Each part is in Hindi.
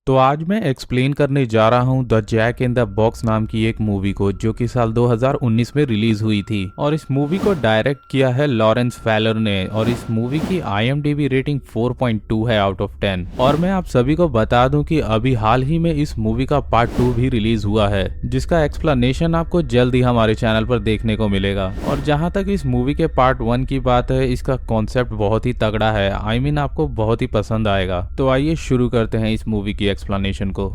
तो आज मैं एक्सप्लेन करने जा रहा हूँ the jack in the box नाम की एक मूवी को, जो कि साल 2019 में रिलीज हुई थी। और इस मूवी को डायरेक्ट किया है लॉरेंस फैलर ने, और इस मूवी की IMDb रेटिंग 4.2 है आउट ऑफ 10। और मैं आप सभी को बता दूं कि अभी हाल ही में इस मूवी का पार्ट 2 भी रिलीज हुआ है, जिसका एक्सप्लेनेशन आपको जल्द ही हमारे चैनल पर देखने को मिलेगा। और जहां तक इस मूवी के पार्ट 1 की बात है, इसका कॉन्सेप्ट बहुत ही तगड़ा है। I mean आपको बहुत ही पसंद आएगा। तो आइए शुरू करते हैं इस मूवी की एक्सप्लेनेशन को।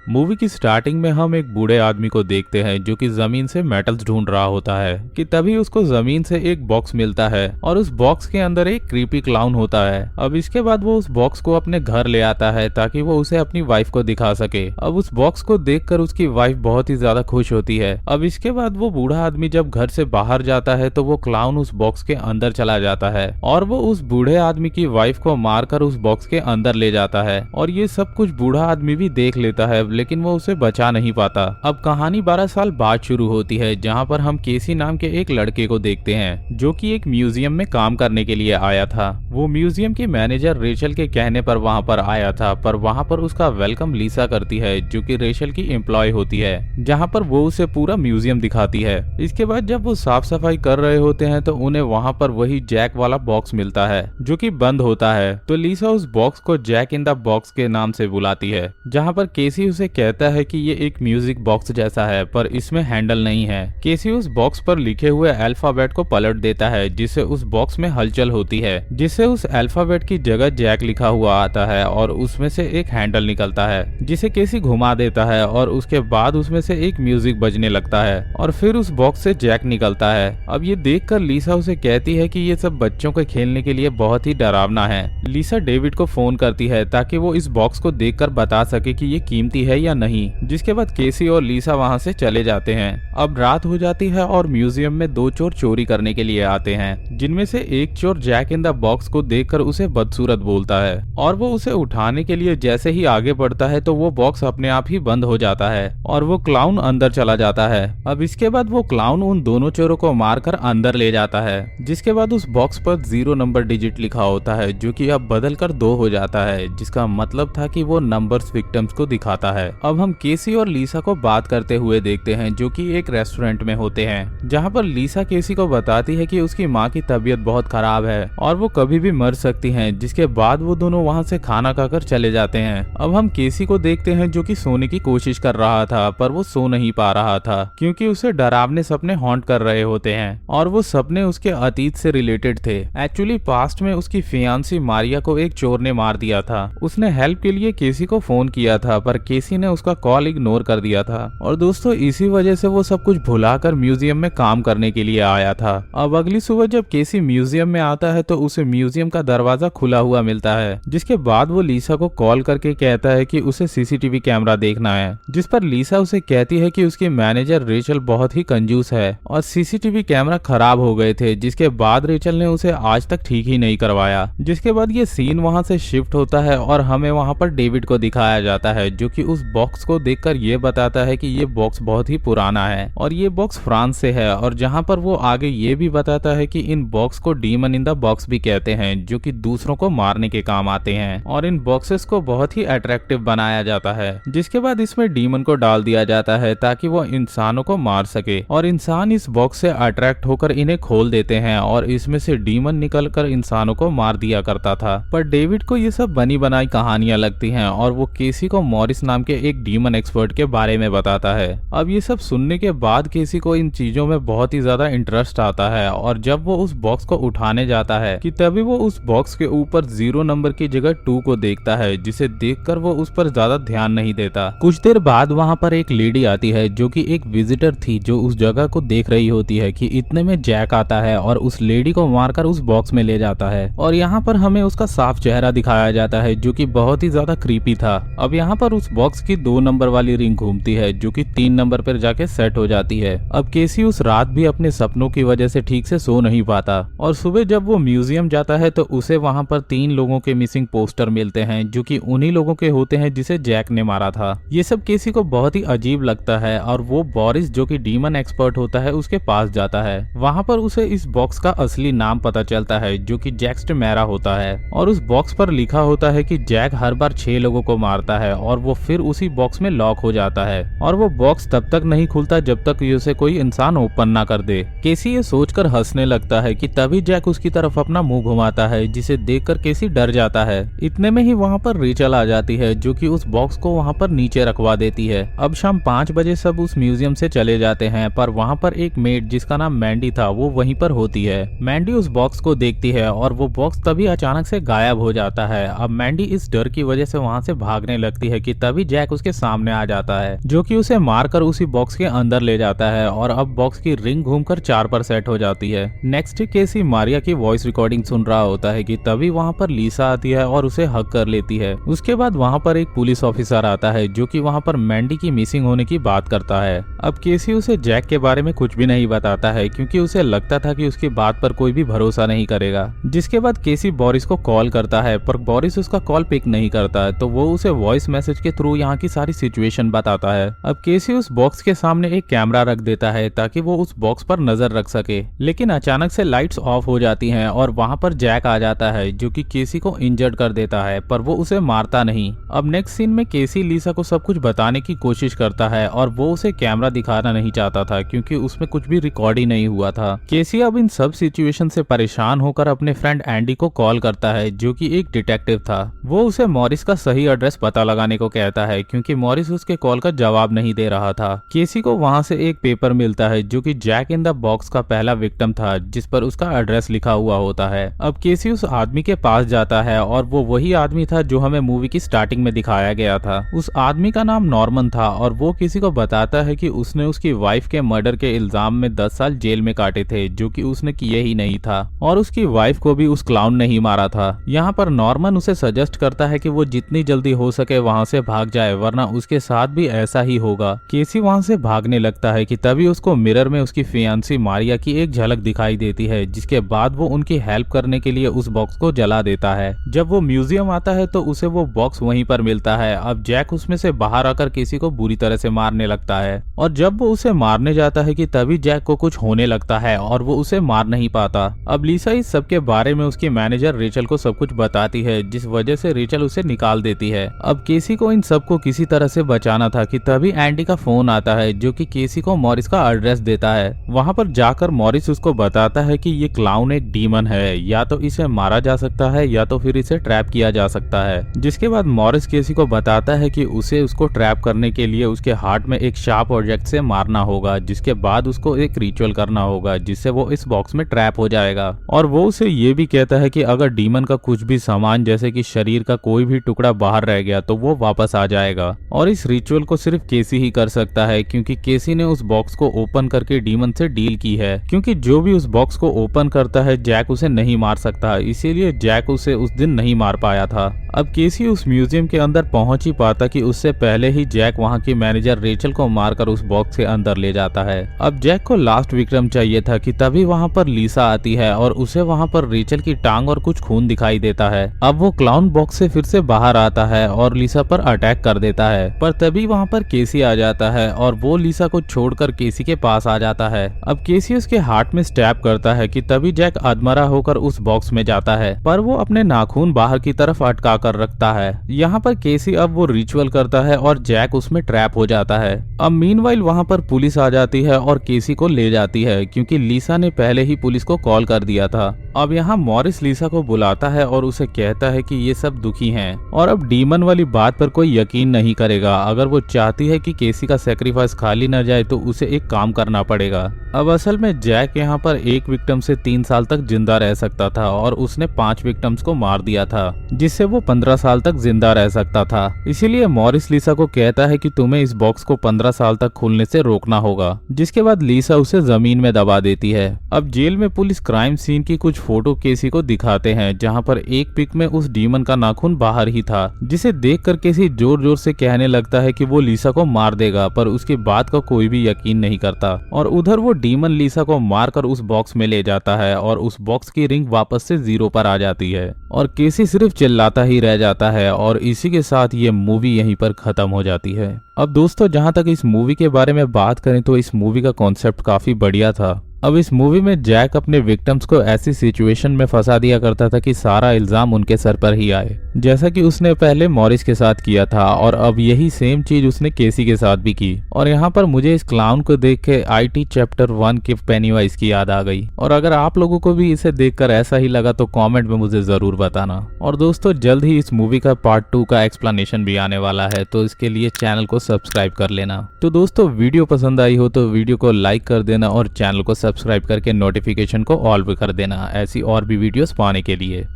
मूवी की स्टार्टिंग में हम एक बूढ़े आदमी को देखते हैं जो कि जमीन से मेटल्स ढूंढ रहा होता है कि तभी उसको जमीन से एक बॉक्स मिलता है और उस बॉक्स के अंदर एक क्रीपी क्लाउन होता है। अब इसके बाद वो उस बॉक्स को अपने घर ले आता है ताकि वो उसे अपनी वाइफ को दिखा सके। अब उस बॉक्स को देखकर उसकी वाइफ बहुत ही ज्यादा खुश होती है। अब इसके बाद वो बूढ़ा आदमी जब घर से बाहर जाता है तो वो क्लाउन उस बॉक्स के अंदर चला जाता है और वो उस बूढ़े आदमी की वाइफ को मारकर उस बॉक्स के अंदर ले जाता है। और ये सब कुछ बूढ़ा आदमी भी देख लेता है, लेकिन वो उसे बचा नहीं पाता। अब कहानी 12 साल बाद शुरू होती है, जहां पर हम केसी नाम के एक लड़के को देखते हैं जो कि एक म्यूजियम में काम करने के लिए आया था। वो म्यूजियम की मैनेजर रेचल के कहने पर वहां पर आया था, पर वहां पर उसका वेलकम लीसा करती है जो कि रेचल की एम्प्लॉय होती है, जहां पर वो उसे पूरा म्यूजियम दिखाती है। इसके बाद जब वो साफ सफाई कर रहे होते हैं तो उन्हें वहां पर वही जैक वाला बॉक्स मिलता है जो कि बंद होता है। तो लीसा उस बॉक्स को जैक इन द बॉक्स के नाम से बुलाती है, जहां पर केसी उसे कहता है कि ये एक म्यूजिक बॉक्स जैसा है पर इसमें हैंडल नहीं है। केसी उस बॉक्स पर लिखे हुए अल्फाबेट को पलट देता है, जिससे उस बॉक्स में हलचल होती है, जिससे उस अल्फाबेट की जगह जैक लिखा हुआ आता है और उसमें से एक हैंडल निकलता है, जिसे केसी घुमा देता है और उसके बाद उसमें से एक म्यूजिक बजने लगता है और फिर उस बॉक्स से जैक निकलता है। अब ये देखकर लीसा उसे कहती है कि ये सब बच्चों के खेलने के लिए बहुत ही डरावना है। लीसा डेविड को फोन करती है ताकि वो इस बॉक्स को देखकर बता सके कि ये कीमती है या नहीं। जिसके बाद केसी और लीसा वहां से चले जाते हैं। अब रात हो जाती है और म्यूजियम में 2 चोर चोरी करने के लिए आते हैं, जिनमें से एक चोर जैक इन द बॉक्स को देखकर उसे बदसूरत बोलता है और वो उसे उठाने के लिए जैसे ही आगे बढ़ता है तो वो बॉक्स अपने आप ही बंद हो जाता है और वो क्लाउन अंदर चला जाता है। अब इसके बाद वो क्लाउन उन दोनों चोरों को मारकर अंदर ले जाता है, जिसके बाद उस बॉक्स पर 0 नंबर डिजिट लिखा होता है जो कि अब बदल कर 2 हो जाता है, जिसका मतलब था कि वो नंबर्स विक्टिम्स को दिखाता है। अब हम केसी और लीसा को बात करते हुए देखते हैं जो कि एक रेस्टोरेंट में होते हैं, जहां पर लीसा केसी को बताती है कि उसकी माँ की तबीयत बहुत खराब है और वो कभी भी मर सकती हैं। जिसके बाद वो दोनों वहां से खाना खाकर चले जाते हैं। अब हम केसी को देखते हैं जो कि सोने की कोशिश कर रहा था, पर वो सो नहीं पा रहा था क्योंकि उसे डरावने सपने हॉन्ट कर रहे होते हैं और वो सपने उसके अतीत से रिलेटेड थे। एक्चुअली पास्ट में उसकी फियांसी मारिया को एक चोर ने मार दिया था। उसने हेल्प के लिए केसी को फोन किया था, पर केसी ने उसका कॉल इग्नोर कर दिया था और दोस्तों इसी वजह से वो सब कुछ भुलाकर म्यूजियम में काम करने के लिए आया था। अब अगली सुबह जब केसी म्यूजियम में आता है तो उसे म्यूजियम का दरवाजा खुला हुआ मिलता है, जिसके बाद वो लीसा को कॉल करके कहता है कि उसे CCTV कैमरा देखना है, जिस पर लीसा उसे कहती है कि उसकी मैनेजर रेचल बहुत ही कंजूस है और CCTV कैमरा खराब हो गए थे, जिसके बाद रेचल ने उसे आज तक ठीक ही नहीं करवाया। जिसके बाद ये सीन वहां से शिफ्ट होता है और हमें वहां पर डेविड को दिखाया जाता है जो कि उस बॉक्स को देखकर ये बताता है कि ये बॉक्स बहुत ही पुराना है और ये बॉक्स फ्रांस से है। और जहां पर वो आगे ये भी बताता है कि इन बॉक्स को डीमन इन द बॉक्स भी कहते हैं, जो कि दूसरों को मारने के काम आते हैं और इन बॉक्सेस को बहुत ही अट्रैक्टिव बनाया जाता है। जिसके बाद इसमें डीमन को डाल दिया जाता है ताकि वो इंसानों को मार सके और इंसान इस बॉक्स से अट्रैक्ट होकर इन्हें खोल देते हैं और इसमें से डीमन निकलकर इंसानों को मार दिया करता था। पर डेविड को ये सब बनी बनाई कहानियां लगती हैं और वो केसी को मॉरिस नाम के एक डीमन एक्सपर्ट के बारे में बताता है। अब ये सब सुनने के बाद केसी को इन चीजों में बहुत ही ज्यादा इंटरेस्ट आता है और जब वो उस बॉक्स को उठाने जाता है कि तभी वो उस बॉक्स के ऊपर 0 नंबर की जगह 2 को देखता है, जिसे देखकर वो उस पर ज्यादा ध्यान नहीं देता। कुछ देर बाद वहाँ पर एक लेडी आती है जो कि एक विजिटर थी, जो उस जगह को देख रही होती है कि इतने में जैक आता है और उस लेडी को मारकर उस बॉक्स में ले जाता है और यहाँ पर हमें उसका साफ चेहरा दिखाया जाता है जो कि बहुत ही ज्यादा क्रीपी था। अब यहाँ पर उस बॉक्स बॉक्स की 2 नंबर वाली रिंग घूमती है जो कि 3 नंबर पर जाके सेट हो जाती है। अब केसी उस रात भी अपने सपनों की वजह से ठीक से सो नहीं पाता और सुबह जब वो म्यूजियम जाता है तो उसे वहां पर 3 लोगों के मिसिंग पोस्टर मिलते हैं जो कि उन्हीं लोगों के होते हैं जिसे जैक ने मारा था। ये सब केसी को बहुत ही अजीब लगता है और वो बोरिस जो कि डीमन एक्सपर्ट होता है उसके पास जाता है। वहां पर उसे इस बॉक्स का असली नाम पता चलता है जो कि जैक्स मैरा होता है और उस बॉक्स पर लिखा होता है कि जैक हर बार 6 लोगों को मारता है और वो फिर उसी बॉक्स में लॉक हो जाता है और वो बॉक्स तब तक नहीं खुलता जब तक उसे कोई इंसान ओपन ना कर दे। केसी ये सोचकर हंसने लगता है कि तभी जैक उसकी तरफ अपना मुंह घुमाता है जिसे देखकर केसी डर जाता है। इतने में ही वहाँ पर रेचल आ जाती है जो कि उस बॉक्स को वहाँ पर नीचे रखवा देती है। अब शाम 5 बजे सब उस म्यूजियम से चले जाते हैं पर वहाँ पर एक मेड जिसका नाम मैंडी था वो वहीं पर होती है। मैंडी उस बॉक्स को देखती है और वो बॉक्स तभी अचानक से गायब हो जाता है। अब मैंडी इस डर की वजह से वहाँ से भागने लगती है कि तभी जैक उसके सामने आ जाता है जो कि उसे मारकर उसी बॉक्स के अंदर ले जाता है और अब बॉक्स की रिंग घूमकर 4 पर सेट हो जाती है। नेक्स्ट केसी मारिया की वॉइस रिकॉर्डिंग सुन रहा होता है कि तभी वहाँ पर लीसा आती है और उसे हक कर लेती है। उसके बाद वहाँ पर एक पुलिस ऑफिसर आता है जो कि वहाँ पर मैंडी की मिसिंग होने की बात करता है। अब केसी उसे जैक के बारे में कुछ भी नहीं बताता है क्योंकि उसे लगता था कि उसकी बात पर कोई भी भरोसा नहीं करेगा। जिसके बाद केसी बोरिस को कॉल करता है पर बोरिस उसका कॉल पिक नहीं करता है तो वो उसे वॉइस मैसेज के थ्रू यहाँ की सारी सिचुएशन बताता है। अब केसी उस बॉक्स के सामने एक कैमरा रख देता है ताकि वो उस बॉक्स पर नजर रख सके, लेकिन अचानक से लाइट्स ऑफ हो जाती हैं और वहाँ पर जैक आ जाता है जो कि केसी को इंजर्ड कर देता है पर वो उसे मारता नहीं। अब नेक्स्ट सीन में केसी लीसा को सब कुछ बताने की कोशिश करता है और वो उसे कैमरा दिखाना नहीं चाहता था क्योंकि उसमें कुछ भी रिकॉर्ड ही नहीं हुआ था। केसी अब इन सब सिचुएशन से परेशान होकर अपने फ्रेंड एंडी को कॉल करता है जो कि एक डिटेक्टिव था। वो उसे मॉरिस का सही एड्रेस पता लगाने को कहता है क्योंकि मॉरिस उसके कॉल का जवाब नहीं दे रहा था। केसी को वहाँ से एक पेपर मिलता है जो कि जैक इन द बॉक्स का पहला विक्टिम था जिस पर उसका एड्रेस लिखा हुआ होता है। अब केसी उस आदमी के पास जाता है और वो वही आदमी था जो हमें मूवी की स्टार्टिंग में दिखाया गया था। उस आदमी का नाम नॉर्मन था और वो किसी को बताता है कि उसने उसकी वाइफ के मर्डर के इल्जाम में 10 साल जेल में काटे थे जो कि उसने किए ही नहीं था और उसकी वाइफ को भी उस क्लाउन ने ही मारा था। यहाँ पर नॉर्मन उसे सजेस्ट करता है कि वो जितनी जल्दी हो सके वहाँ से भाग जाए वरना उसके साथ भी ऐसा ही होगा। केसी वहाँ से भागने लगता है कि तभी उसको मिरर में उसकी फियांसी मारिया की एक झलक दिखाई देती है जिसके बाद वो उनकी हेल्प करने के लिए उस बॉक्स को जला देता है। जब वो म्यूजियम आता है तो उसे वो बॉक्स वहीं पर मिलता है। अब जैक उसमें से बाहर आकर केसी को बुरी तरह से मारने लगता है और जब वो उसे मारने जाता है कि तभी जैक को कुछ होने लगता है और वो उसे मार नहीं पाता। अब लीसा इस सब के बारे में उसकी मैनेजर रेचल को सब कुछ बताती है जिस वजह से रेचल उसे निकाल देती है। अब केसी को इन सबको किसी तरह से बचाना था कि तभी एंडी का फोन आता है जो कि केसी को मॉरिस का एड्रेस देता है। वहां पर जाकर मॉरिस उसको बताता है कि ये क्लाउन एक डीमन है, या तो इसे मारा जा सकता है या तो फिर इसे ट्रैप किया जा सकता है। जिसके बाद मॉरिस केसी को बताता है कि उसे उसको ट्रैप करने के लिए उसके हार्ट में एक शार्प ऑब्जेक्ट से मारना होगा, जिसके बाद उसको एक रिचुअल करना होगा जिससे वो इस बॉक्स में ट्रैप हो जाएगा। और वो उसे ये भी कहता है कि अगर डीमन का कुछ भी सामान जैसे कि शरीर का कोई भी टुकड़ा बाहर रह गया तो वो वापस आ जाएगा और इस रिचुअल को सिर्फ केसी ही कर सकता है क्योंकि केसी ने उस बॉक्स को ओपन करके डीमन से डील की है। क्योंकि जो भी उस बॉक्स को ओपन करता है जैक उसे नहीं मार सकता, इसीलिए जैक उसे उस दिन नहीं मार पाया था। अब केसी उस म्यूजियम के अंदर पहुंच ही पाता कि उससे पहले ही जैक वहां की मैनेजर रेचल को मारकर उस बॉक्स के अंदर ले जाता है। अब जैक को लास्ट विक्टिम चाहिए था कि तभी वहां पर लीसा आती है और उसे वहां पर रेचल की टांग और कुछ खून दिखाई देता है। अब वो क्लाउन बॉक्स से फिर से बाहर आता है और लीसा पर अटैक कर देता है, पर तभी वहां पर केसी आ जाता है और वो लीसा को छोड़कर केसी के पास आ जाता है। अब केसी उसके हार्ट में स्टैब करता है कि तभी जैक अधमरा होकर उस बॉक्स में जाता है, पर वो अपने नाखून बाहर की तरफ अटका कर रखता है। यहाँ पर केसी अब वो रिचुअल करता है और जैक उसमें ट्रैप हो जाता है। अब मीनवाइल वहाँ पर पुलिस आ जाती है और केसी को ले जाती है क्योंकि लीसा ने पहले ही पुलिस को कॉल कर दिया था। अब यहाँ मॉरिस लीसा को बुलाता है और उसे कहता है कि ये सब दुखी हैं और अब डीमन वाली बात पर कोई यकीन नहीं करेगा। अगर वो चाहती है कि केसी का सेक्रीफाइस खाली न जाए तो उसे एक काम करना पड़ेगा। अब असल में जैक यहाँ पर एक विक्टिम से 3 साल तक जिंदा रह सकता था और उसने 5 विक्टिम्स को मार दिया था, जिससे वो 15 साल तक जिंदा रह सकता था। इसीलिए मॉरिस लीसा को कहता है कि तुम्हें इस बॉक्स को 15 साल तक खुलने से रोकना होगा, जिसके बाद लीसा उसे जमीन में दबा देती है। अब जेल में पुलिस क्राइम सीन की कुछ फोटो केसी को दिखाते हैं, जहाँ पर एक पिक में उस डीमन का नाखून बाहर ही था, जिसे देखकर केसी जोर जोर से कहने लगता है कि वो लीसा को मार देगा, पर उसकी बात का कोई भी यकीन नहीं करता। और उधर वो डीमन लीसा को मारकर उस बॉक्स में ले जाता है और उस बॉक्स की रिंग वापस से 0 पर आ जाती है और केसी सिर्फ चिल्लाता ही रह जाता है। और इसी के साथ ये मूवी यहीं पर खत्म हो जाती है। अब दोस्तों, जहां तक इस मूवी के बारे में बात करें तो इस मूवी का कॉन्सेप्ट काफी बढ़िया था। अब इस मूवी में जैक अपने विक्टिम्स को ऐसी सिचुएशन में फंसा दिया करता था कि सारा इल्जाम उनके सर पर ही आए, जैसा कि उसने पहले मॉरिस के साथ किया था और अब यही सेम चीज उसने केसी के साथ भी की। और यहाँ पर मुझे इस क्लाउन को देख के IT चैप्टर 1 के पेनीवाइज की याद आ गई। और अगर आप लोगों को भी इसे देखकर ऐसा ही लगा तो कॉमेंट में मुझे जरूर बताना। और दोस्तों, जल्द ही इस मूवी का पार्ट 2 का एक्सप्लेनेशन भी आने वाला है, तो इसके लिए चैनल को सब्सक्राइब कर लेना। तो दोस्तों, वीडियो पसंद आई हो तो वीडियो को लाइक कर देना और चैनल को सब्सक्राइब करके नोटिफिकेशन को ऑल पे कर देना ऐसी और भी वीडियोस पाने के लिए।